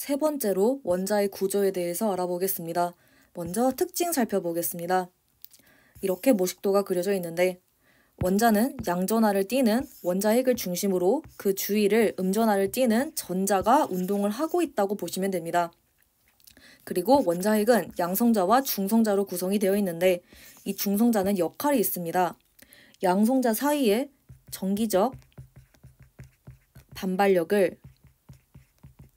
세 번째로 원자의 구조에 대해서 알아보겠습니다. 먼저 특징 살펴보겠습니다. 이렇게 모식도가 그려져 있는데 원자는 양전하를 띠는 원자핵을 중심으로 그 주위를 음전하를 띠는 전자가 운동을 하고 있다고 보시면 됩니다. 그리고 원자핵은 양성자와 중성자로 구성이 되어 있는데 이 중성자는 역할이 있습니다. 양성자 사이에 전기적 반발력을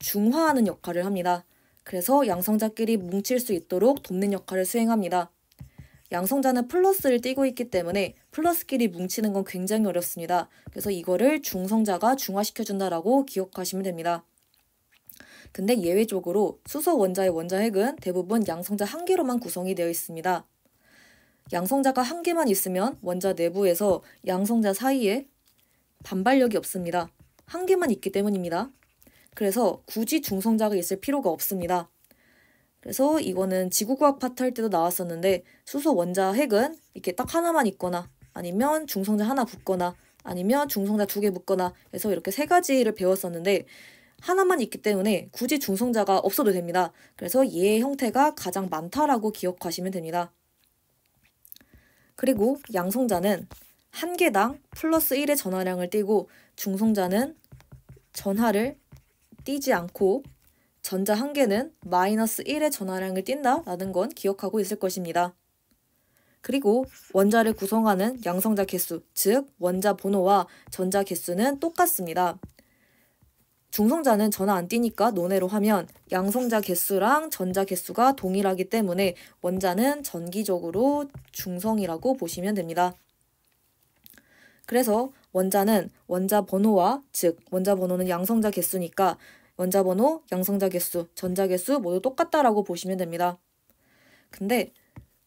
중화하는 역할을 합니다. 그래서 양성자끼리 뭉칠 수 있도록 돕는 역할을 수행합니다. 양성자는 플러스를 띠고 있기 때문에 플러스끼리 뭉치는 건 굉장히 어렵습니다. 그래서 이거를 중성자가 중화시켜준다라고 기억하시면 됩니다. 근데 예외적으로 수소 원자의 원자핵은 대부분 양성자 한 개로만 구성이 되어 있습니다. 양성자가 한 개만 있으면 원자 내부에서 양성자 사이에 반발력이 없습니다. 한 개만 있기 때문입니다. 그래서 굳이 중성자가 있을 필요가 없습니다. 그래서 이거는 지구과학 파트 할 때도 나왔었는데 수소 원자핵은 이렇게 딱 하나만 있거나 아니면 중성자 하나 붙거나 아니면 중성자 두 개 붙거나 해서 이렇게 세 가지를 배웠었는데 하나만 있기 때문에 굳이 중성자가 없어도 됩니다. 그래서 얘의 형태가 가장 많다라고 기억하시면 됩니다. 그리고 양성자는 한 개당 플러스 1의 전하량을 띠고 중성자는 전하를 띠지 않고 전자 한 개는 마이너스 1의 전하량을 띈다라는 건 기억하고 있을 것입니다. 그리고 원자를 구성하는 양성자 개수, 즉 원자 번호와 전자 개수는 똑같습니다. 중성자는 전하 안 띄니까 논외로 하면 양성자 개수랑 전자 개수가 동일하기 때문에 원자는 전기적으로 중성이라고 보시면 됩니다. 그래서 원자는 원자 번호와 즉 원자 번호는 양성자 개수니까 원자 번호, 양성자 개수, 전자 개수 모두 똑같다라고 보시면 됩니다. 근데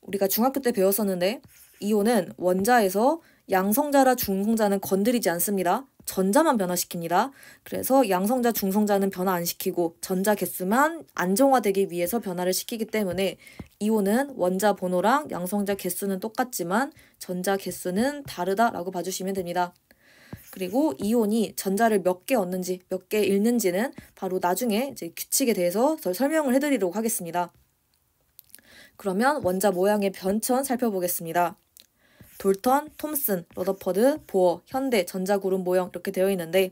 우리가 중학교 때 배웠었는데 이온은 원자에서 양성자라 중성자는 건드리지 않습니다. 전자만 변화시킵니다. 그래서 양성자, 중성자는 변화 안 시키고 전자 개수만 안정화되기 위해서 변화를 시키기 때문에 이온은 원자 번호랑 양성자 개수는 똑같지만 전자 개수는 다르다라고 봐주시면 됩니다. 그리고 이온이 전자를 몇 개 얻는지, 몇 개 잃는지는 바로 나중에 이제 규칙에 대해서 더 설명을 해드리도록 하겠습니다. 그러면 원자 모양의 변천 살펴보겠습니다. 돌턴, 톰슨, 러더퍼드, 보어, 현대, 전자그룹 모형 이렇게 되어 있는데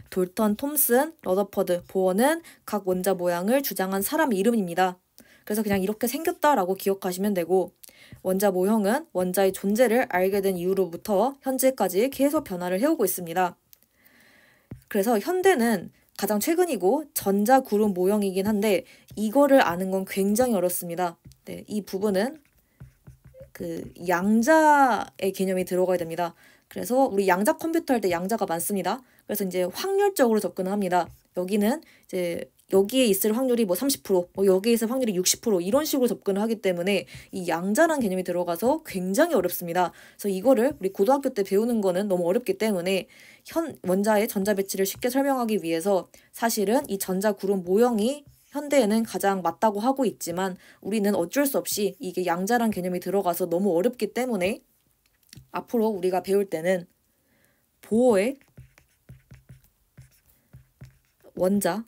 돌턴, 톰슨, 러더퍼드, 보어는 각 원자 모양을 주장한 사람 이름입니다. 그래서 그냥 이렇게 생겼다라고 기억하시면 되고 원자 모형은 원자의 존재를 알게 된 이후로부터 현재까지 계속 변화를 해오고 있습니다. 그래서 현대는 가장 최근이고 전자그룹 모형이긴 한데 이거를 아는 건 굉장히 어렵습니다. 네, 이 부분은 그 양자의 개념이 들어가야 됩니다. 그래서 우리 양자 컴퓨터 할 때 양자가 많습니다. 그래서 이제 확률적으로 접근을 합니다. 여기는 이제 여기에 있을 확률이 뭐 30%, 뭐 여기에 있을 확률이 60% 이런 식으로 접근을 하기 때문에 이 양자란 개념이 들어가서 굉장히 어렵습니다. 그래서 이거를 우리 고등학교 때 배우는 거는 너무 어렵기 때문에 원자의 전자 배치를 쉽게 설명하기 위해서 사실은 이 전자 그룹 모형이 현대에는 가장 맞다고 하고 있지만 우리는 어쩔 수 없이 이게 양자란 개념이 들어가서 너무 어렵기 때문에 앞으로 우리가 배울 때는 보어의 원자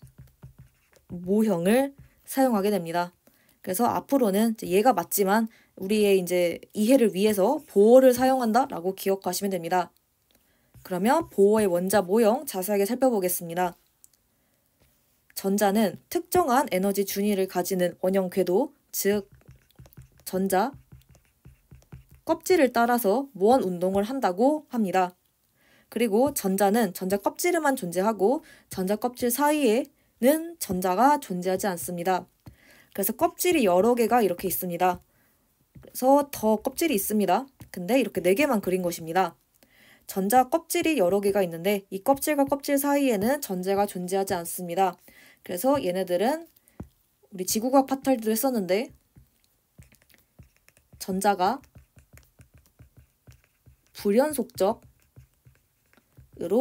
모형을 사용하게 됩니다. 그래서 앞으로는 얘가 맞지만 우리의 이제 이해를 위해서 보어를 사용한다라고 기억하시면 됩니다. 그러면 보어의 원자 모형 자세하게 살펴보겠습니다. 전자는 특정한 에너지 준위를 가지는 원형 궤도, 즉 전자 껍질을 따라서 무한 운동을 한다고 합니다. 그리고 전자는 전자 껍질에만 존재하고 전자 껍질 사이에는 전자가 존재하지 않습니다. 그래서 껍질이 여러 개가 이렇게 있습니다. 그래서 더 껍질이 있습니다. 근데 이렇게 4개만 그린 것입니다. 전자 껍질이 여러 개가 있는데 이 껍질과 껍질 사이에는 전자가 존재하지 않습니다. 그래서 얘네들은 우리 지구과학 파트 할 때도 했었는데 전자가 불연속적으로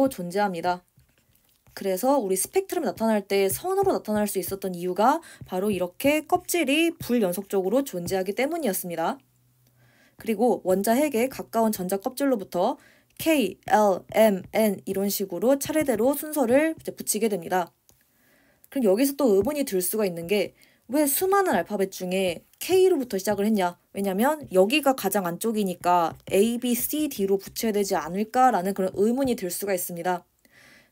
존재합니다. 그래서 우리 스펙트럼 나타날 때 선으로 나타날 수 있었던 이유가 바로 이렇게 껍질이 불연속적으로 존재하기 때문이었습니다. 그리고 원자핵에 가까운 전자 껍질로부터 K, L, M, N 이런 식으로 차례대로 순서를 붙이게 됩니다. 그럼 여기서 또 의문이 들 수가 있는 게 왜 수많은 알파벳 중에 K로부터 시작을 했냐? 왜냐면 여기가 가장 안쪽이니까 A, B, C, D로 붙여야 되지 않을까라는 그런 의문이 들 수가 있습니다.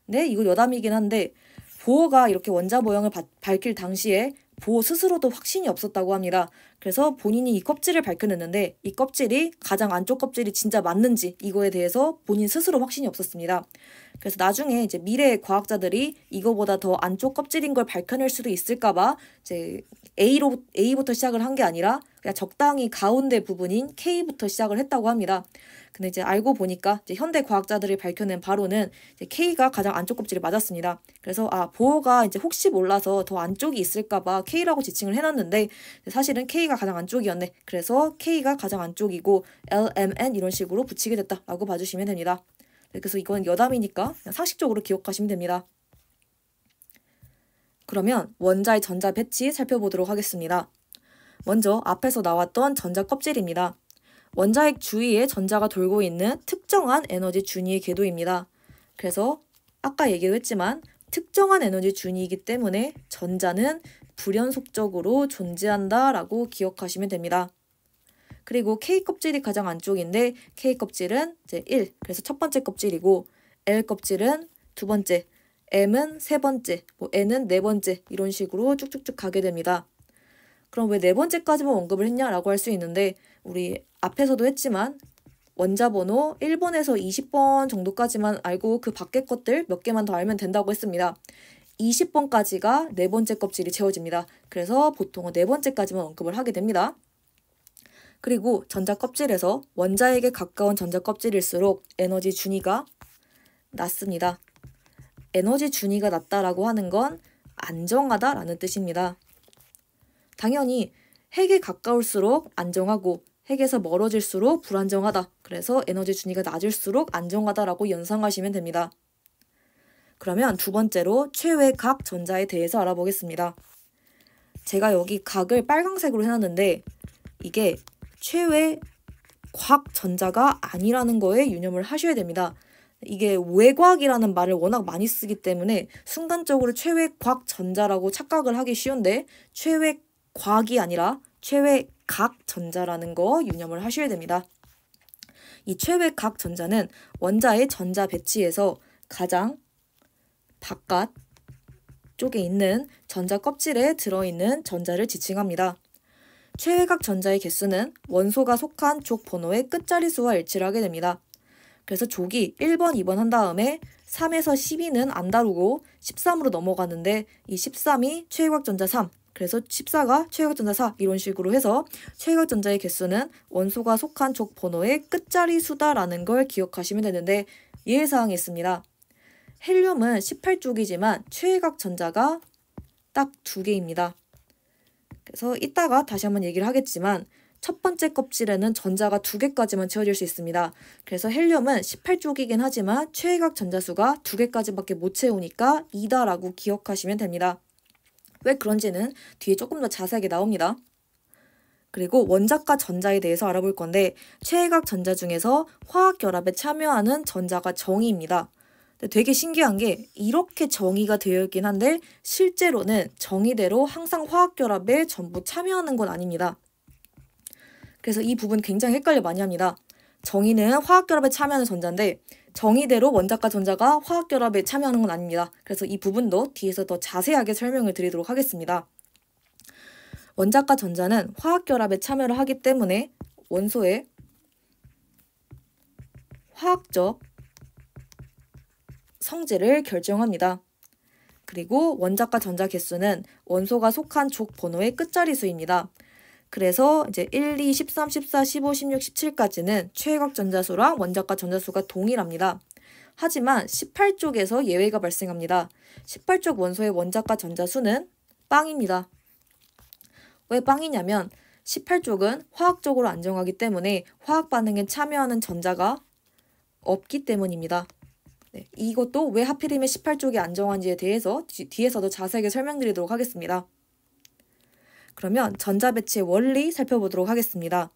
네, 이거 여담이긴 한데 보어가 이렇게 원자 모형을 밝힐 당시에 보어 스스로도 확신이 없었다고 합니다. 그래서 본인이 이 껍질을 밝혀냈는데 이 껍질이 가장 안쪽 껍질이 진짜 맞는지 이거에 대해서 본인 스스로 확신이 없었습니다. 그래서 나중에 이제 미래의 과학자들이 이거보다 더 안쪽 껍질인 걸 밝혀낼 수도 있을까봐 이제 A부터 시작을 한 게 아니라 그냥 적당히 가운데 부분인 K부터 시작을 했다고 합니다. 근데 이제 알고 보니까 이제 현대 과학자들이 밝혀낸 바로는 이제 K가 가장 안쪽 껍질이 맞았습니다. 그래서 보어가 이제 혹시 몰라서 더 안쪽이 있을까봐 K라고 지칭을 해놨는데 사실은 K가 가장 안쪽이었네. 그래서 K가 가장 안쪽이고 L, M, N 이런 식으로 붙이게 됐다라고 봐주시면 됩니다. 그래서 이건 여담이니까 그냥 상식적으로 기억하시면 됩니다. 그러면 원자의 전자 배치 살펴보도록 하겠습니다. 먼저 앞에서 나왔던 전자 껍질입니다. 원자핵 주위에 전자가 돌고 있는 특정한 에너지 준위의 궤도입니다. 그래서 아까 얘기도 했지만 특정한 에너지 준위이기 때문에 전자는 불연속적으로 존재한다라고 기억하시면 됩니다. 그리고 K 껍질이 가장 안쪽인데 K 껍질은 이제 1, 그래서 첫 번째 껍질이고 L 껍질은 두 번째, M은 세 번째, N은 네 번째 이런 식으로 쭉쭉쭉 가게 됩니다. 그럼 왜 네 번째까지만 언급을 했냐라고 할 수 있는데 우리 앞에서도 했지만 원자 번호 1번에서 20번 정도까지만 알고 그 밖의 것들 몇 개만 더 알면 된다고 했습니다. 20번까지가 네 번째 껍질이 채워집니다. 그래서 보통은 네 번째까지만 언급을 하게 됩니다. 그리고 전자 껍질에서 원자에게 가까운 전자 껍질일수록 에너지 준위가 낮습니다. 에너지 준위가 낮다라고 하는 건 안정하다라는 뜻입니다. 당연히 핵에 가까울수록 안정하고 핵에서 멀어질수록 불안정하다. 그래서 에너지 준위가 낮을수록 안정하다라고 연상하시면 됩니다. 그러면 두 번째로 최외 각 전자에 대해서 알아보겠습니다. 제가 여기 각을 빨강색으로 해놨는데 이게 최외 곽 전자가 아니라는 거에 유념을 하셔야 됩니다. 이게 외곽이라는 말을 워낙 많이 쓰기 때문에 순간적으로 최외곽 전자라고 착각을 하기 쉬운데 최외곽이 아니라 최외각 전자라는 거 유념을 하셔야 됩니다. 이 최외각 전자는 원자의 전자 배치에서 가장 바깥 쪽에 있는 전자 껍질에 들어있는 전자를 지칭합니다. 최외각 전자의 개수는 원소가 속한 족 번호의 끝자리수와 일치를 하게 됩니다. 그래서 족이 1번, 2번 한 다음에 3에서 12는 안 다루고 13으로 넘어가는데 이 13이 최외각 전자 3, 그래서 14가 최외각 전자 4 이런 식으로 해서 최외각 전자의 개수는 원소가 속한 족 번호의 끝자리 수다라는 걸 기억하시면 되는데 예외사항이 있습니다. 헬륨은 18쪽이지만 최외각 전자가 딱 2개입니다. 그래서 이따가 다시 한번 얘기를 하겠지만 첫 번째 껍질에는 전자가 2개까지만 채워질 수 있습니다. 그래서 헬륨은 18쪽이긴 하지만 최외각 전자수가 2개까지밖에 못 채우니까 2다라고 기억하시면 됩니다. 왜 그런지는 뒤에 조금 더 자세하게 나옵니다. 그리고 원자과 전자에 대해서 알아볼 건데 최외각 전자 중에서 화학결합에 참여하는 전자가 정의입니다. 근데 되게 신기한 게 이렇게 정의가 되어 있긴 한데 실제로는 정의대로 항상 화학결합에 전부 참여하는 건 아닙니다. 그래서 이 부분 굉장히 헷갈려 많이 합니다. 정의는 화학결합에 참여하는 전자인데 정의대로 원자과 전자가 화학결합에 참여하는 건 아닙니다. 그래서 이 부분도 뒤에서 더 자세하게 설명을 드리도록 하겠습니다. 원자과 전자는 화학결합에 참여를 하기 때문에 원소의 화학적 성질을 결정합니다. 그리고 원자과 전자 개수는 원소가 속한 족 번호의 끝자리 수입니다. 그래서 이제 1, 2, 13, 14, 15, 16, 17까지는 최외각 전자수랑 원자과 전자수가 동일합니다. 하지만 18쪽에서 예외가 발생합니다. 18쪽 원소의 원자과 전자수는 빵입니다. 왜 빵이냐면 18쪽은 화학적으로 안정하기 때문에 화학 반응에 참여하는 전자가 없기 때문입니다. 네, 이것도 왜 하필이면 18쪽이 안정한지에 대해서 뒤에서도 자세하게 설명드리도록 하겠습니다. 그러면 전자 배치의 원리 살펴보도록 하겠습니다.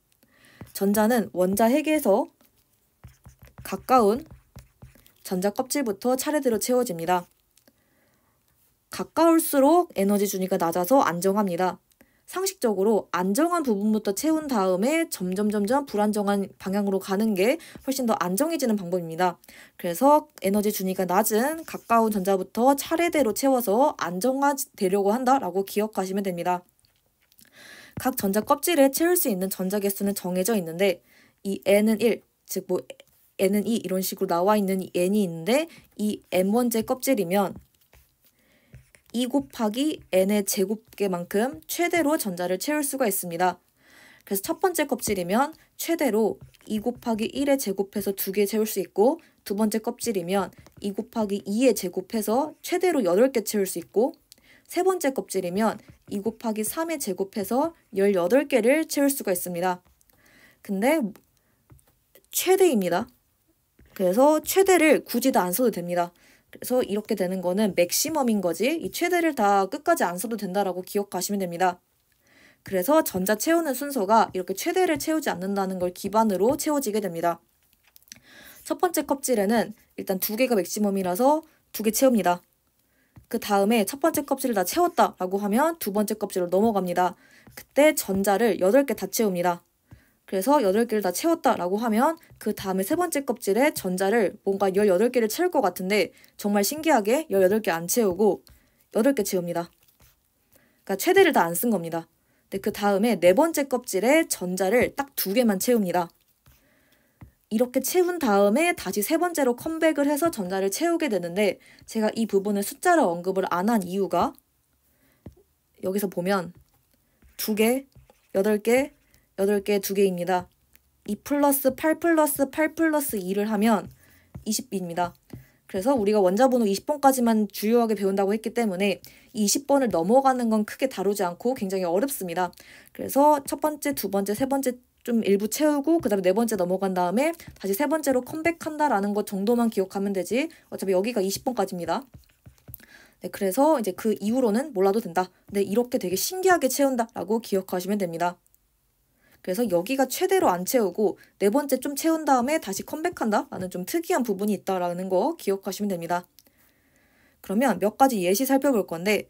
전자는 원자 핵에서 가까운 전자 껍질부터 차례대로 채워집니다. 가까울수록 에너지 준위가 낮아서 안정합니다. 상식적으로 안정한 부분부터 채운 다음에 점점 불안정한 방향으로 가는 게 훨씬 더 안정해지는 방법입니다. 그래서 에너지 준위가 낮은 가까운 전자부터 차례대로 채워서 안정화되려고 한다라고 기억하시면 됩니다. 각 전자 껍질에 채울 수 있는 전자 개수는 정해져 있는데 이 n은 1, 즉 n은 2 이런 식으로 나와 있는 이 n이 있는데 이 n번째 껍질이면 2 곱하기 n의 제곱계만큼 최대로 전자를 채울 수가 있습니다. 그래서 첫 번째 껍질이면 최대로 2 곱하기 1의 제곱해서 2개 채울 수 있고 두 번째 껍질이면 2 곱하기 2의 제곱해서 최대로 8개 채울 수 있고 세 번째 껍질이면 2 곱하기 3의 제곱해서 18개를 채울 수가 있습니다. 근데 최대입니다. 그래서 최대를 굳이 다 안 써도 됩니다. 그래서 이렇게 되는 거는 맥시멈인 거지 이 최대를 다 끝까지 안 써도 된다라고 기억하시면 됩니다. 그래서 전자 채우는 순서가 이렇게 최대를 채우지 않는다는 걸 기반으로 채워지게 됩니다. 첫 번째 껍질에는 일단 2개가 맥시멈이라서 2개 채웁니다. 그 다음에 첫 번째 껍질을 다 채웠다라고 하면 두 번째 껍질로 넘어갑니다. 그때 전자를 8개 다 채웁니다. 그래서 8개를 다 채웠다라고 하면 그 다음에 세 번째 껍질에 전자를 뭔가 18개를 채울 것 같은데 정말 신기하게 18개 안 채우고 8개 채웁니다. 그러니까 최대를 다 안 쓴 겁니다. 근데 그 다음에 네 번째 껍질에 전자를 딱 2개만 채웁니다. 이렇게 채운 다음에 다시 세 번째로 컴백을 해서 전자를 채우게 되는데 제가 이 부분을 숫자로 언급을 안 한 이유가 여기서 보면 2개, 8개, 8개, 2개입니다. 2 플러스 8 플러스 8 플러스 2를 하면 20입니다. 그래서 우리가 원자번호 20번까지만 주요하게 배운다고 했기 때문에 이 20번을 넘어가는 건 크게 다루지 않고 굉장히 어렵습니다. 그래서 첫 번째, 두 번째, 세 번째 좀 일부 채우고 그 다음에 네 번째 넘어간 다음에 다시 세 번째로 컴백한다라는 것 정도만 기억하면 되지 어차피 여기가 20번까지입니다. 네, 그래서 이제 그 이후로는 몰라도 된다. 네, 이렇게 되게 신기하게 채운다라고 기억하시면 됩니다. 그래서 여기가 최대로 안 채우고 네 번째 좀 채운 다음에 다시 컴백한다라는 좀 특이한 부분이 있다라는 거 기억하시면 됩니다. 그러면 몇 가지 예시 살펴볼 건데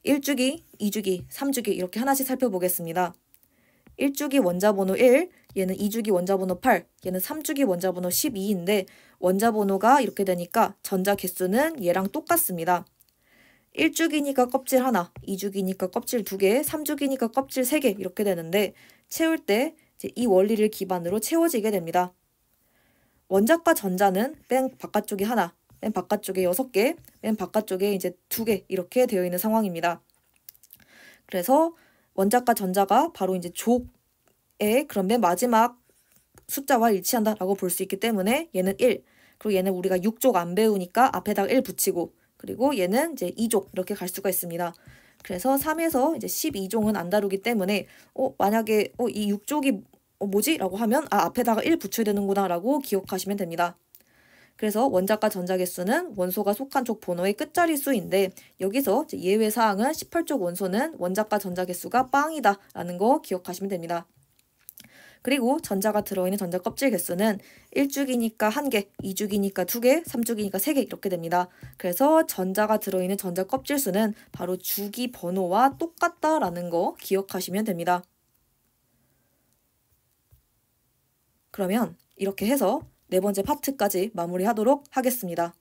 1주기, 2주기, 3주기 이렇게 하나씩 살펴보겠습니다. 1주기 원자번호 1, 얘는 2주기 원자번호 8, 얘는 3주기 원자번호 12인데 원자번호가 이렇게 되니까 전자 개수는 얘랑 똑같습니다. 1주기니까 껍질 하나, 2주기니까 껍질 2개, 3주기니까 껍질 3개 이렇게 되는데 채울 때 이제 이 원리를 기반으로 채워지게 됩니다. 원자과 전자는 맨 바깥쪽에 하나, 맨 바깥쪽에 6개, 맨 바깥쪽에 이제 2개 이렇게 되어 있는 상황입니다. 그래서 원자과 전자가 바로 이제 족의 그런 맨 마지막 숫자와 일치한다라고 볼 수 있기 때문에 얘는 1, 그리고 얘는 우리가 6족 안 배우니까 앞에다가 1 붙이고 그리고 얘는 이제 2족 이렇게 갈 수가 있습니다. 그래서 3에서 이제 12종은 안 다루기 때문에 만약에 이 6족이 뭐지? 라고 하면 앞에다가 1 붙여야 되는구나 라고 기억하시면 됩니다. 그래서 원자과 전자 개수는 원소가 속한 족 번호의 끝자리 수인데 여기서 이제 예외 사항은 18족 원소는 원자과 전자 개수가 빵이다 라는 거 기억하시면 됩니다. 그리고 전자가 들어있는 전자 껍질 개수는 1주기니까 1개, 2주기니까 2개, 3주기니까 3개 이렇게 됩니다. 그래서 전자가 들어있는 전자 껍질 수는 바로 주기 번호와 똑같다라는 거 기억하시면 됩니다. 그러면 이렇게 해서 네 번째 파트까지 마무리하도록 하겠습니다.